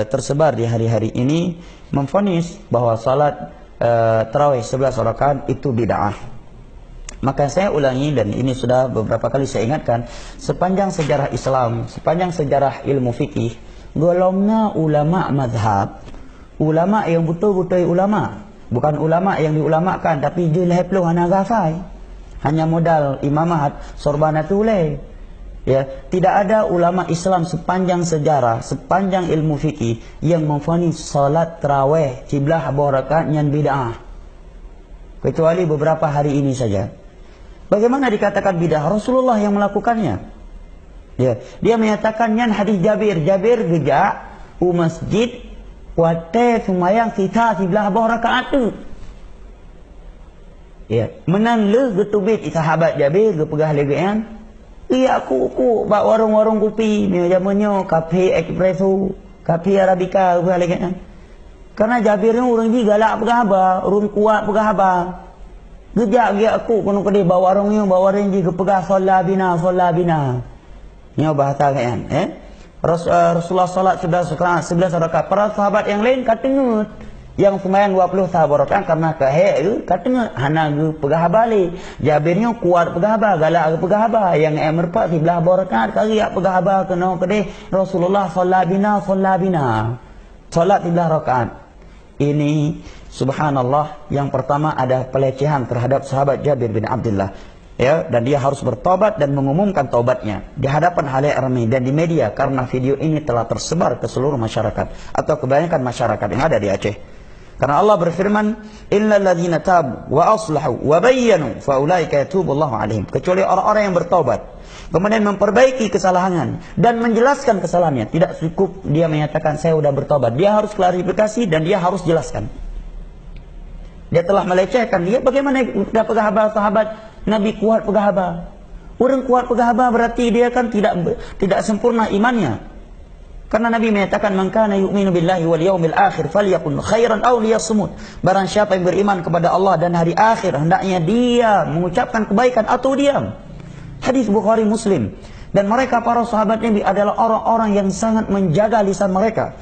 tersebar di hari-hari ini memvonis bahwa salat tarawih 11 rakaat itu bid'ah. Maka saya ulangi, dan ini sudah beberapa kali saya ingatkan, sepanjang sejarah Islam, sepanjang sejarah ilmu fikih, golongnya ulama mazhab, ulama yang betul-betul ulama, bukan ulama yang diulamakan tapi jilheplu hana gafai, hanya modal imamat sorbana tule. Ya, tidak ada ulama Islam sepanjang sejarah, sepanjang ilmu fikih yang memvonis salat tarawih 11 rakaat yang bid'ah, kecuali beberapa hari ini saja. Bagaimana dikatakan bid'ah? Rasulullah yang melakukannya. Ya, dia menyatakan yang hadis Jabir gejak masjid wate sumayang sita 11 rakaat tu. Ya, menan le getubit sahabat Jabir ge pegah legean. Iya aku bak warung-warung kopi ni zamannya kafe espresso, kafe arabica pegah legean. Karena Jabir ni orang ji galak pegah ba, orang kuat pegah ba. Gejak dia aku kono kedai bawa warung ji ke pegah solat bina. Ni bahasa kan Rasulullah salat 11 rakaat. Para sahabat yang lain kata ngut, yang sembahyang 20 rakaat karena kahek kata ngut hana ge pegah balik. Jabirnya kuat pegah ba, galak ge pegah ba, yang merpat 11 rakaat kari pegah ba kena kedai Rasulullah salat bina. Salat 11 rakaat. Ini subhanallah, yang pertama ada pelecehan terhadap sahabat Jabir bin Abdullah, ya, dan dia harus bertobat dan mengumumkan taubatnya di hadapan halayak ramai dan di media, karena video ini telah tersebar ke seluruh masyarakat atau kebanyakan masyarakat yang ada di Aceh. Karena Allah berfirman, illal ladzina tabu wa aslahu wa bayyanu fa ulaika yatubullahu alaihim, kecuali orang-orang yang bertaubat kemudian memperbaiki kesalahan dan menjelaskan kesalahannya. Tidak cukup dia menyatakan saya sudah bertobat, dia harus klarifikasi dan dia harus jelaskan. Dia telah melecehkan, dia bagaimana dia pegahaba sahabat Nabi kuat pegahaba. Orang kuat pegahaba berarti dia kan tidak sempurna imannya. Karena Nabi menyatakan man kana yu'minu billahi wal yaumil akhir falyakun khairan aw liyasmut. Barang siapa yang beriman kepada Allah dan hari akhir, hendaknya dia mengucapkan kebaikan atau diam. Hadis Bukhari Muslim. Dan mereka para sahabat Nabi adalah orang-orang yang sangat menjaga lisan mereka.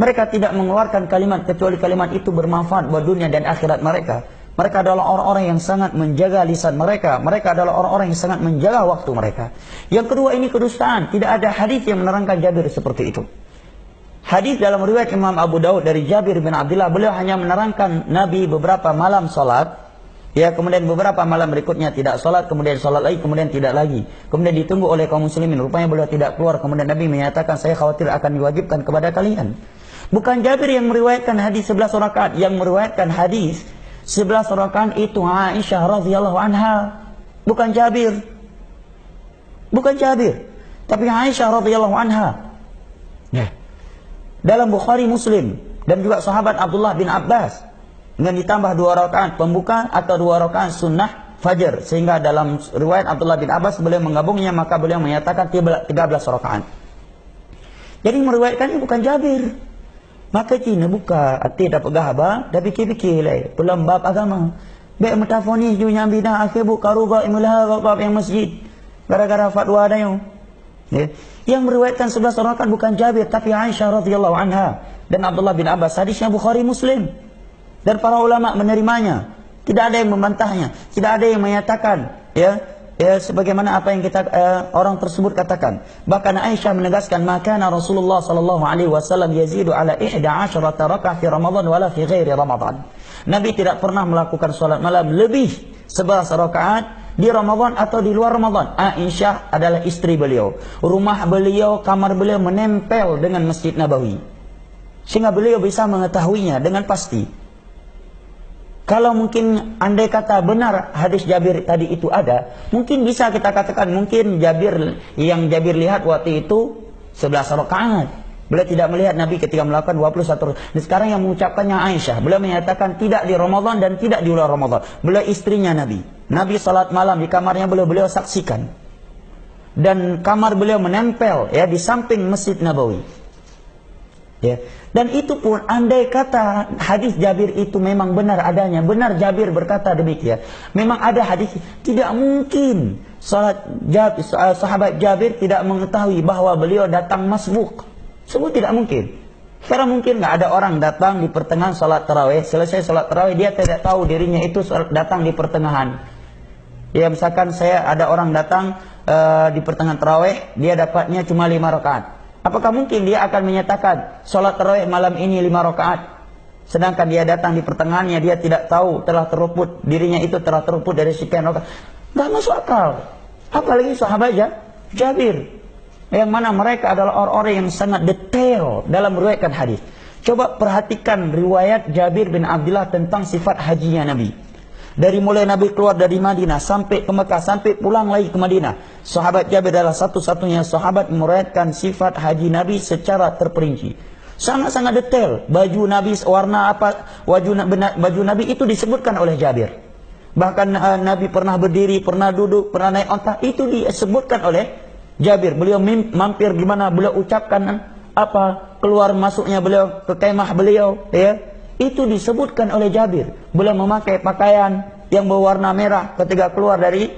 Mereka tidak mengeluarkan kalimat kecuali kalimat itu bermanfaat buat dunia dan akhirat mereka. Mereka adalah orang-orang yang sangat menjaga lisan mereka. Mereka adalah orang-orang yang sangat menjaga waktu mereka. Yang kedua, ini kedustaan. Tidak ada hadis yang menerangkan Jabir seperti itu. Hadis dalam riwayat Imam Abu Daud dari Jabir bin Abdullah, beliau hanya menerangkan Nabi beberapa malam salat, ya, kemudian beberapa malam berikutnya tidak salat, kemudian salat lagi, kemudian tidak lagi. Kemudian ditunggu oleh kaum muslimin. Rupanya beliau tidak keluar. Kemudian Nabi menyatakan, saya khawatir akan diwajibkan kepada kalian. Bukan Jabir yang meriwayatkan hadis 11 rakaat, yang meriwayatkan hadis 11 rakaat itu Aisyah radhiyallahu anha, bukan Jabir. Bukan Jabir, tapi Aisyah radhiyallahu anha. Ya. Dalam Bukhari Muslim dan juga sahabat Abdullah bin Abbas, dengan ditambah 2 rakaat pembuka atau 2 rakaat sunnah fajar, sehingga dalam riwayat Abdullah bin Abbas beliau menggabungnya, maka beliau menyatakan 13 rakaat. Jadi meriwayatkannya bukan Jabir. Maka Cina buka hati dah pegah abah, dah fikir-fikir lah pelembab agama. Baik metafonis ju nyambi dah akhir buka ruga imulah bab yang masjid. Gara-gara fatwa ada yang. Ya. Yang meriwayatkan 11 rakaat bukan Jabir tapi Aisyah radhiyallahu anha dan Abdullah bin Abbas. Hadisnya Bukhari Muslim. Dan para ulama menerimanya. Tidak ada yang membantahnya, tidak ada yang menyatakan sebagaimana apa yang kita orang tersebut katakan. Bahkan Aisyah menegaskan, maka Rasulullah sallallahu alaihi wasallam yazidu ala 11 rakaat fi Ramadan wala fi ghairi Ramadan. Nabi tidak pernah melakukan salat malam lebih 11 rakaat di Ramadan atau di luar Ramadan. Aisyah adalah istri beliau. Rumah beliau, kamar beliau menempel dengan Masjid Nabawi. Sehingga beliau bisa mengetahuinya dengan pasti. Kalau mungkin andai kata benar hadis Jabir tadi itu ada, mungkin bisa kita katakan mungkin Jabir lihat waktu itu 11 rakaat. Beliau tidak melihat Nabi ketika melakukan 21. Dan sekarang yang mengucapkannya Aisyah. Beliau menyatakan tidak di Ramadan dan tidak di luar Ramadan. Beliau istrinya Nabi. Nabi salat malam di kamarnya beliau saksikan. Dan kamar beliau menempel di samping Masjid Nabawi. Ya. Dan itu pun andai kata hadis Jabir itu memang benar adanya, benar Jabir berkata demikian, memang ada hadis, tidak mungkin sahabat Jabir tidak mengetahui bahwa beliau datang masbuk. Semua tidak mungkin. Karena mungkin nggak ada orang datang di pertengahan sholat tarawih, selesai sholat tarawih dia tidak tahu dirinya itu datang di pertengahan. Ya misalkan ada orang datang di pertengahan tarawih, dia dapatnya cuma 5 rakaat. Apakah mungkin dia akan menyatakan sholat tarawih malam ini 5 rakaat? Sedangkan dia datang di pertengahannya, dia tidak tahu dirinya itu telah terluput dari sekian rakaat. Nggak masuk akal. Apalagi sahabat Jabir, yang mana mereka adalah orang-orang yang sangat detail dalam meriwayatkan hadis. Coba perhatikan riwayat Jabir bin Abdullah tentang sifat hajinya Nabi. Dari mulai Nabi keluar dari Madinah sampai ke Mekah, sampai pulang lagi ke Madinah. Sahabat Jabir adalah satu-satunya sahabat meriwayatkan sifat haji Nabi secara terperinci. Sangat-sangat detail. Baju Nabi warna apa, baju Nabi itu disebutkan oleh Jabir. Bahkan Nabi pernah berdiri, pernah duduk, pernah naik onta, itu disebutkan oleh Jabir. Beliau mampir gimana, beliau ucapkan apa, keluar masuknya beliau ke kemah beliau, ya. Itu disebutkan oleh Jabir. Beliau memakai pakaian yang berwarna merah ketika keluar dari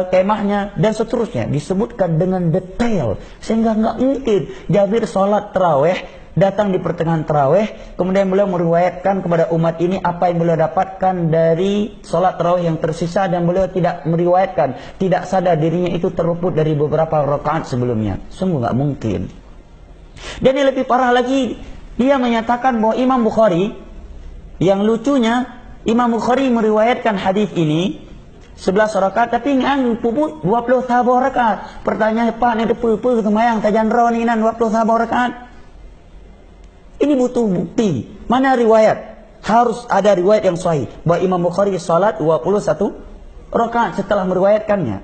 kemahnya dan seterusnya, disebutkan dengan detail sehingga nggak mungkin Jabir sholat tarawih datang di pertengahan tarawih, kemudian beliau meriwayatkan kepada umat ini apa yang beliau dapatkan dari sholat tarawih yang tersisa, dan beliau tidak meriwayatkan, tidak sadar dirinya itu terluput dari beberapa rakaat sebelumnya. Sungguh nggak mungkin. Dan yang lebih parah lagi, dia menyatakan bahwa Imam Bukhari, yang lucunya Imam Bukhari meriwayatkan hadis ini 11 rakaat, tapi ngan puput 20 sabah rakaat. Pertanyaan, Pak, ni depa kemayang tajan ro ni nan 20 sabah rakaat. Ini butuh bukti. Mana riwayat? Harus ada riwayat yang sahih bahwa Imam Bukhari salat 21 rakaat setelah meriwayatkannya.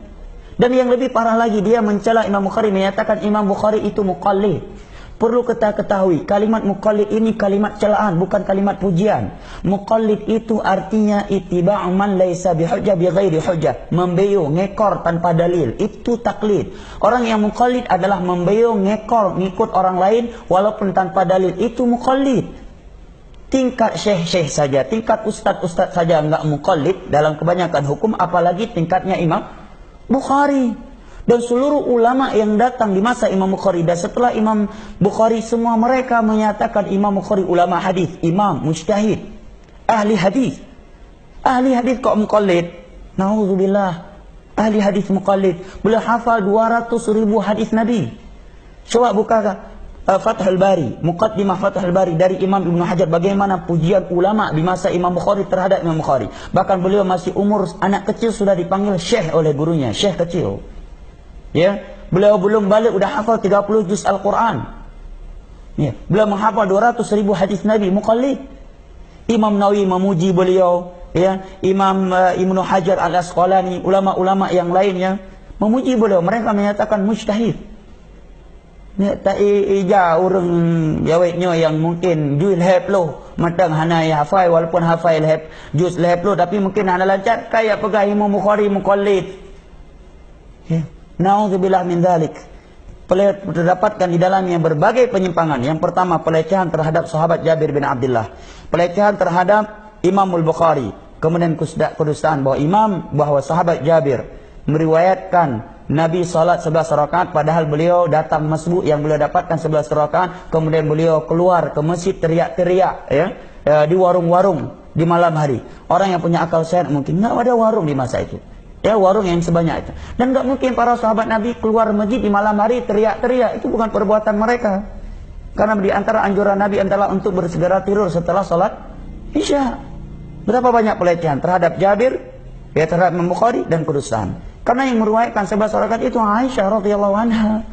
Dan yang lebih parah lagi, dia mencela Imam Bukhari, menyatakan Imam Bukhari itu muqallid. Perlu kita ketahui, kalimat muqallid ini kalimat celaan, bukan kalimat pujian. Muqallid itu artinya ittiba'u man laisa bihujjah bighairi hujjah, membeo, ngekor tanpa dalil. Itu taklid. Orang yang muqallid adalah membeo, ngekor, ngikut orang lain walaupun tanpa dalil. Itu muqallid. Tingkat syekh-syekh saja, tingkat ustaz-ustaz saja enggak muqallid dalam kebanyakan hukum, apalagi tingkatnya Imam Bukhari. Dan seluruh ulama yang datang di masa Imam Bukhari dan setelah Imam Bukhari, semua mereka menyatakan Imam Bukhari ulama hadis, imam, mujtahid, ahli hadis. Ahli hadis kok muqallid? Nauzubillah. Ahli hadis muqallid. Beliau hafal 200.000 hadis Nabi. Coba buka Fathul Bari, Muqaddimah Fathul Bari dari Imam Ibnu Hajar, bagaimana pujian ulama di masa Imam Bukhari terhadap Imam Bukhari. Bahkan beliau masih umur anak kecil sudah dipanggil syekh oleh gurunya, syekh kecil. Ya, beliau belum balik udah hafal 30 juz Al-Quran. Ya, beliau menghafal 200.000 hadis Nabi, muqallid. Imam Nawawi memuji beliau, ya, Imam Ibnu Hajar Al-Asqalani, ulama-ulama yang lainnya memuji beliau. Mereka menyatakan mujtahid. Ya, tak ija orang jawabnya yang mungkin juz lehep loh, matang hanai hafal, walaupun hafal lehep juz lehep loh, tapi mungkin hana lancar kayak pegang Imam Bukhari muqallid. Ya. Na'udzubillah min dzalik. Terdapatkan di dalamnya berbagai penyimpangan. Yang pertama, pelecehan terhadap sahabat Jabir bin Abdullah, pelecehan terhadap Imam Al-Bukhari, kemudian kedustaan bahwa sahabat Jabir meriwayatkan Nabi salat 11 rakaat padahal beliau datang masbuk yang beliau dapatkan 11 rakaat, kemudian beliau keluar ke masjid teriak-teriak, ya, di warung-warung di malam hari. Orang yang punya akal sehat mungkin nggak ada warung di masa itu. Ya, warung yang sebanyak itu. Dan nggak mungkin para sahabat Nabi keluar masjid di malam hari teriak-teriak. Itu bukan perbuatan mereka. Karena di antara anjuran Nabi adalah untuk bersegera tidur setelah sholat Isya. Berapa banyak pelecehan terhadap Jabir, ya, terhadap Imam Bukhari, dan kedustaan. Karena yang meriwayatkan 11 rakaat itu Aisyah radhiyallahu anha.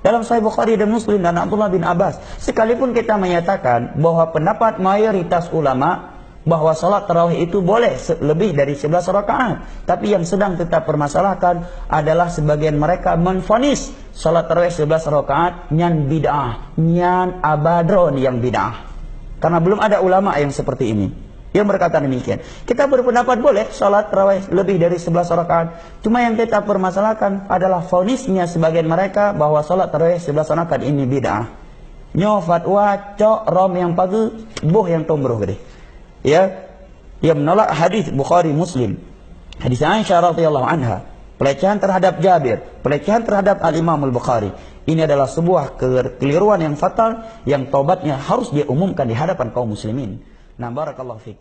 Dalam Sahih Bukhari dan Muslim dan Abdullah bin Abbas. Sekalipun kita menyatakan bahwa pendapat mayoritas ulama bahwa salat tarawih itu boleh lebih dari 11 rakaat, tapi yang sedang kita permasalahkan adalah sebagian mereka menvonis salat tarawih 11 rakaat nyan bid'ah, nyan abadron yang bid'ah. Karena belum ada ulama yang seperti ini yang berkata demikian. Kita berpendapat boleh salat tarawih lebih dari 11 rakaat. Cuma yang kita permasalahkan adalah vonisnya sebagian mereka bahwa salat tarawih 11 rakaat ini bid'ah. Nyo fatwa cok rom yang pagi, buh yang tombroh gede. Ya, yang menolak hadis Bukhari Muslim, hadis Aisyah radhiyallahu anha, pelecehan terhadap Jabir, pelecehan terhadap Al-Imam Al-Bukhari. Ini adalah sebuah kekeliruan yang fatal yang taubatnya harus dia umumkan di hadapan kaum muslimin. Nah, barakallahu fiik.